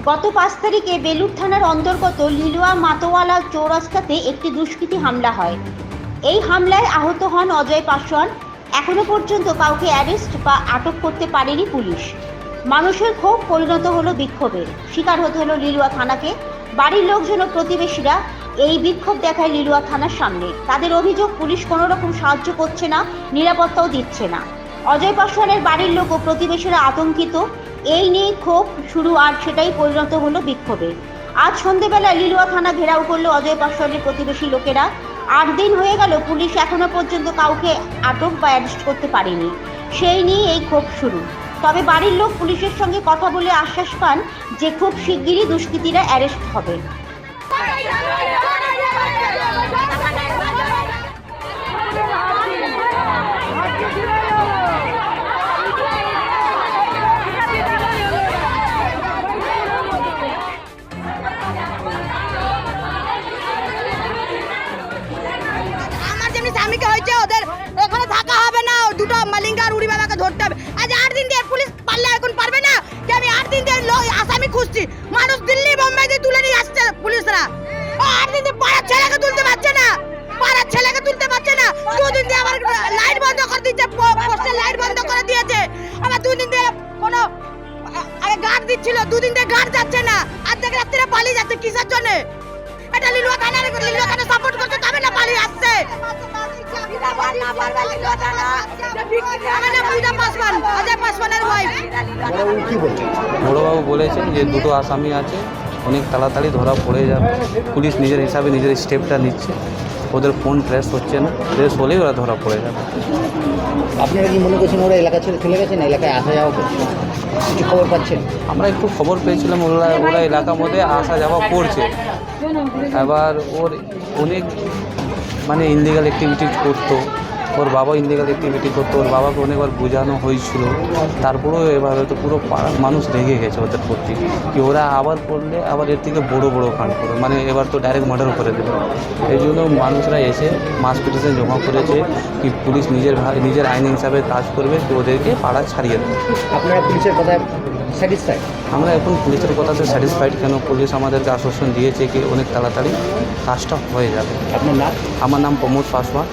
গত 5 তারিখে বেলুড় থানার অন্তর্গত লিলুয়া মাতোয়ালা চৌরাস্তাতে একটি দুষ্কৃতী হামলা হয়। এই হামলায় আহত হন অজয় পাসওয়ান। এখনো পর্যন্ত কাউকে অ্যারেস্ট বা আটক করতে পারেনি পুলিশ। মানুষের ক্ষোভ পরিণত হলো বিক্ষোভে, শিকার হতে হলো লিলুয়া থানাকে। বাড়ির লোকজন ও প্রতিবেশীরা এই বিক্ষোভ দেখায় লিলুয়া থানার সামনে। তাদের অভিযোগ, পুলিশ কোনো রকম সাহায্য করছে না, নিরাপত্তাও দিচ্ছে না। অজয় পাসওয়ানের বাড়ির লোক ও প্রতিবেশীরা আতঙ্কিত। এই নিয়ে ক্ষোভ শুরু, আর সেটাই পরিণত হলো বিক্ষোভে। আজ সন্ধ্যেবেলা লিলুয়া থানা ঘেরাও করলো অজয় পাসওয়ানের প্রতিবেশী লোকেরা। 8 দিন হয়ে গেল, পুলিশ এখনো পর্যন্ত কাউকে আটক বা অ্যারেস্ট করতে পারেনি। সেই নিয়ে এই ক্ষোভ শুরু। তবে বাড়ির লোক পুলিশের সঙ্গে কথা বলে আশ্বাস পান যে খুব শিগগিরই দুষ্কৃতীরা অ্যারেস্ট হবে। স্বামীকে হয়েছে, ওদের এখানে থাকা হবে না, দুটো মালিঙ্গা আর উড়ি বাবাকে ধরতে হবে। আজ 8 দিন দিয়ে পুলিশ পারলে এখন পারবে না যে আমি 8 দিন দিয়ে আসামি খুঁজছি। মানুষ দিল্লি বোম্বাই দিয়ে তুলে নিয়ে আসছে পুলিশরা। 8 দিন দিয়ে পাড়ার ছেলেকে তুলতে পারছে না, পাড়ার ছেলেকে তুলতে পারছে না। 2 দিন দিয়ে আবার লাইট বন্ধ করে দিচ্ছে, পোস্টের লাইট বন্ধ করে দিয়েছে। আবার 2 দিন দিয়ে কোনো আগে গার্ড দিচ্ছিল, 2 দিন দিয়ে গার্ড যাচ্ছে না। আর দেখে রাত্রে পালিয়ে যাচ্ছে কিসের জন্য? এটা লিলুয়া থানা সাপোর্ট করছে, তবে না পালিয়ে আসছে। বড়বাবু বলেছেন যে দুটো আসামি আছে, অনেক তাড়াতাড়ি ধরা পড়ে যাবে। পুলিশ নিজের হিসাবে নিজের স্টেপটা নিচ্ছে, ওদের ফোন ট্রেস হচ্ছে না, ট্রেস হলেই ওরা ধরা পড়ে যাবে। আপনারা কি মনে করছেন ওরা এলাকা ছেড়ে চলে গেছেন? এলাকায় আসা যাওয়া করছে, কিছু খবর পাচ্ছেন? আমরা একটু খবর পেয়েছিলাম ওরা এলাকার মধ্যে আসা যাওয়া করছে। এবার ওর অনেক ইনলিগাল অ্যাক্টিভিটি করতো, ওর বাবা ইনলিগাল অ্যাক্টিভিটি করতো, ওর বাবাকে অনেকবার বোঝানো হয়েছিল। তারপরেও এবার হয়তো পুরো পাড়ার মানুষ রেগে গেছে ওদের প্রতি, কি ওরা আবার করলে আবার এর থেকে বড় কাণ্ড করবে, এবার তো ডাইরেক্ট মার্ডার করে দেবে। এই জন্য মানুষরা এসে মাস পিটিশন জমা করেছে কি পুলিশ নিজের আইন হিসাবে কাজ করবে, কি ওদেরকে পাড়া ছাড়িয়ে দেবে। আপনারা পুলিশের কথা স্যাটিসফাইড? আমরা এখন পুলিশের কথাতে স্যাটিসফাইড। কেন, পুলিশ আমাদেরকে আশ্বাসন দিয়েছে কি অনেক তাড়াতাড়ি কাজটা হয়ে যাবে। আপনার নাম? আমার নাম প্রমোদ পাসওয়ান।